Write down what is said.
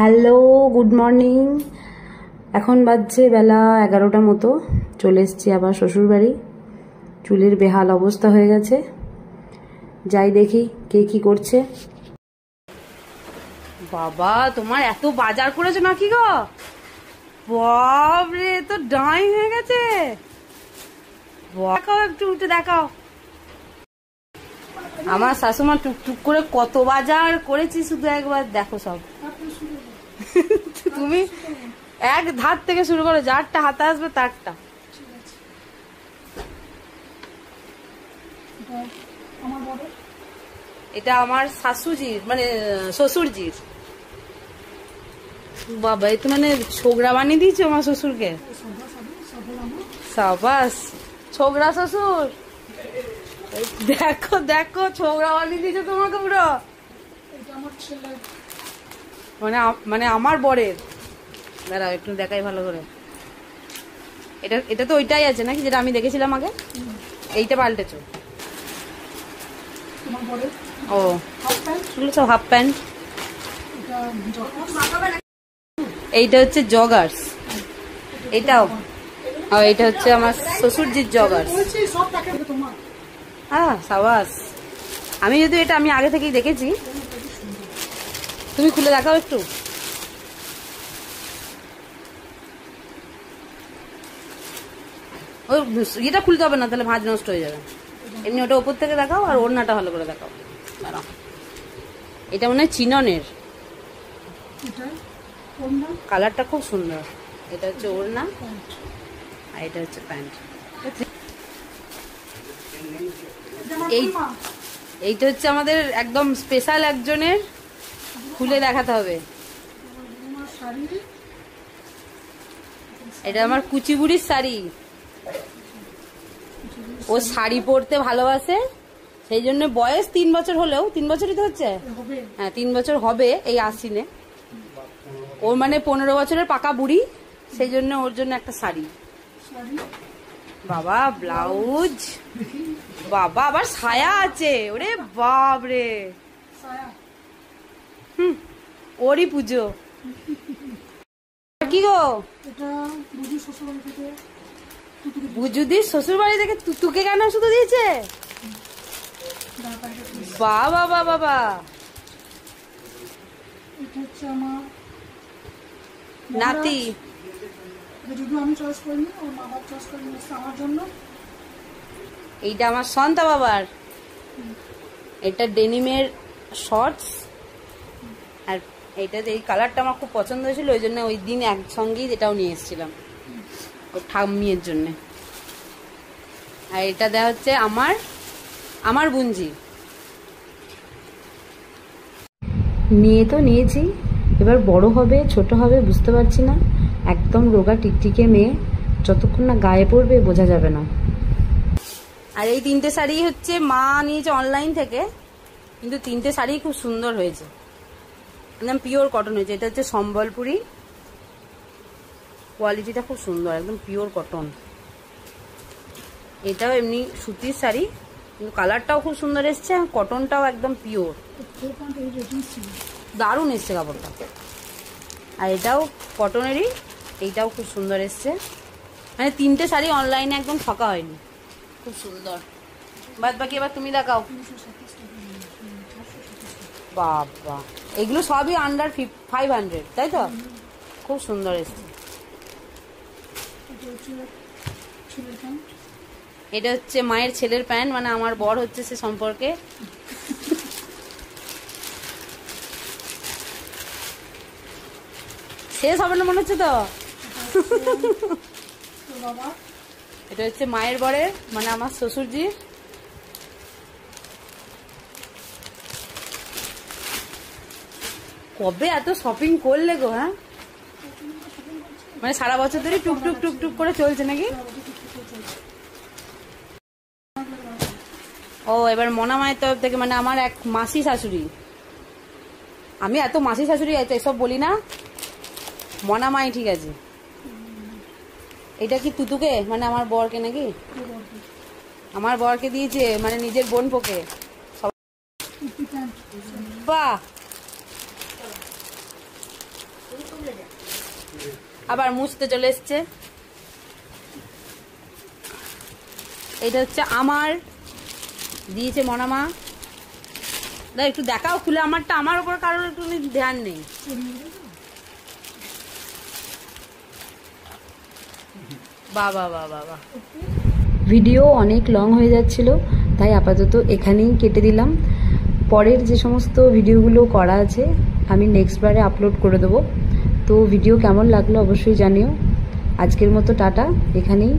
Hello, good morning. এখন বাজছে বেলা 11টা মতো। চলে এসছি আবার শ্বশুরবাড়ি। চুলের বেহাল অবস্থা হয়ে গেছে। যাই দেখি কে কি করছে। বাবা, তোমার এত বাজার করেছো নাকি গো? বাবরে, তো ডাই হয়ে গেছে। দেখাও, একটু উঠে দেখাও। আমার শাশুমা টুকটুক করে কত বাজার করেছি, শুধু একবার দেখো সব। তুমি এক ধার থেকে শুরু করো, যারটা হাতে আসবে তারটা। এটা আমার শাশুজির, মানে শ্বশুরজির। বাবা, এ তো মানে ছোকরা বানিয়ে দিয়েছো আমার শ্বশুরকে। সাবাস, ছোকরা শ্বশুর। দেখো দেখো, ছোকরা বানিয়ে দিয়েছো তোমাকে পুরো। মানে আমার বরের। দাঁড়াও একটু দেখাই ভালো করে। এটা তো ওইটাই আছে নাকি, যেটা আমি দেখেছিলাম আগে? এইটা পাল্টেছো? ও, সব হাফ প্যান্ট। এইটা হচ্ছে জগার্স। এইটাও, এটা হচ্ছে আমার শ্বশুরজির জগার্স। হ্যাঁ, সাবাস। আমি যদি এটা আমি আগে থেকেই দেখেছি। তুমি খুলে দেখাও একটু। ওই এটা খুলতে হবে না, তাহলে ভাঁজ নষ্ট হয়ে যাবে। এমনি ওটা উপর থেকে দেখাও, আর ওড়নাটা ভালো করে দেখাও। এটা মনে হয় চিননের। কালারটা খুব সুন্দর। এটা হচ্ছে ওড়না, আর এটা হচ্ছে প্যান্ট। এইটা হচ্ছে আমাদের একদম স্পেশাল একজনের। খুলে দেখাতে হবে। এটা আমার কুচিবুড়ির শাড়ি। ও শাড়ি পরতে ভালোবাসে, সেই জন্য বয়স 3 বছর হলেও, 3 বছরই তো হচ্ছে। হ্যাঁ, 3 বছর হবে এই আশ্বিনে। ওর মানে 15 বছরের পাকা বুড়ি, সেই জন্য ওর জন্য একটা শাড়ি। বাবা, ব্লাউজ। বাবা, আবার সায়া আছে। ওরে বাবরে, ওরই পুজো। কি গো, বুজুদির শ্বশুর বাড়ি থেকে তুকে কেন শুধু দিয়েছে? বাবা বাবা বাবা, নাতি। এইটা আমার সন্তা বাবার। এটা ডেনিমের শর্টস। আর এইটা, এই কালারটা আমার খুব পছন্দ হয়েছিল, ওই জন্য ওই দিন একসঙ্গেই এটাও নিয়ে এসেছিলাম ওর ঠাম্মির জন্য। আর এটা দেওয়া হচ্ছে আমার বুঞ্জি। নিয়ে তো নিয়েছি, এবার বড় হবে ছোট হবে বুঝতে পারছি না। একদম রোগা টিকটিকে মেয়ে, যতক্ষণ না গায়ে পড়বে বোঝা যাবে না। আর এই 3টে শাড়ি হচ্ছে মা নিয়েছে অনলাইন থেকে, কিন্তু 3টে শাড়ি খুব সুন্দর হয়েছে, একদম পিওর কটন হয়েছে। এটা হচ্ছে সম্বলপুরি, কোয়ালিটিটা খুব সুন্দর, একদম পিওর কটন। এটাও এমনি সুতির শাড়ি, কিন্তু কালারটাও খুব সুন্দর এসছে, কটনটাও একদম পিওর, দারুণ এসছে কাপড়টা। আর এটাও কটনেরই, এইটাও খুব সুন্দর এসছে। মানে 3টে শাড়ি অনলাইনে একদম ঠকা হয়নি, খুব সুন্দর। বাদ বাকি এবার তুমি দেখাও। বাবা, এগুলো সবই আন্ডার 500, তাই তো? খুব সুন্দর এসছে। এটা হচ্ছে মায়ের ছেলের প্যান্ট, মানে আমার বর হচ্ছে সে সম্পর্কে। শেষ হবে না মনে হচ্ছে তো। এটা হচ্ছে মায়ের বরের, মানে আমার শ্বশুরজি। কবে এত শপিং করলে গো? হ্যাঁ, মানে সারা বছর ধরে টুকটুক টুকটুক করে চলছে নাকি? ও, এবার মনা মায়ের তরফ থেকে, মানে আমার এক মাসি শাশুড়ি। আমি এত মাসি শাশুড়ি এসব বলি না, মনা মাই ঠিক আছে। এটা কি তুতুকে, মানে আমার বরকে নাকি? আমার বরকে দিয়েছে, মানে নিজের বোন পোকে। বাহ, আবার মুছতে চলে এসছে। এটা হচ্ছে আমার দিয়েছে মনামা। একটু দেখাও খুলে আমারটা, আমার উপর কারোর একটু ধ্যান নেই। বাবা বাবা বাবা, ভিডিও অনেক লং হয়ে যাচ্ছিল, তাই আপাতত এখানেই কেটে দিলাম। পরের যে সমস্ত ভিডিওগুলো করা আছে আমি নেক্সট বারে আপলোড করে দেবো। তো ভিডিও কেমন লাগলো অবশ্যই জানিও। আজকের মতো টাটা, এখানেই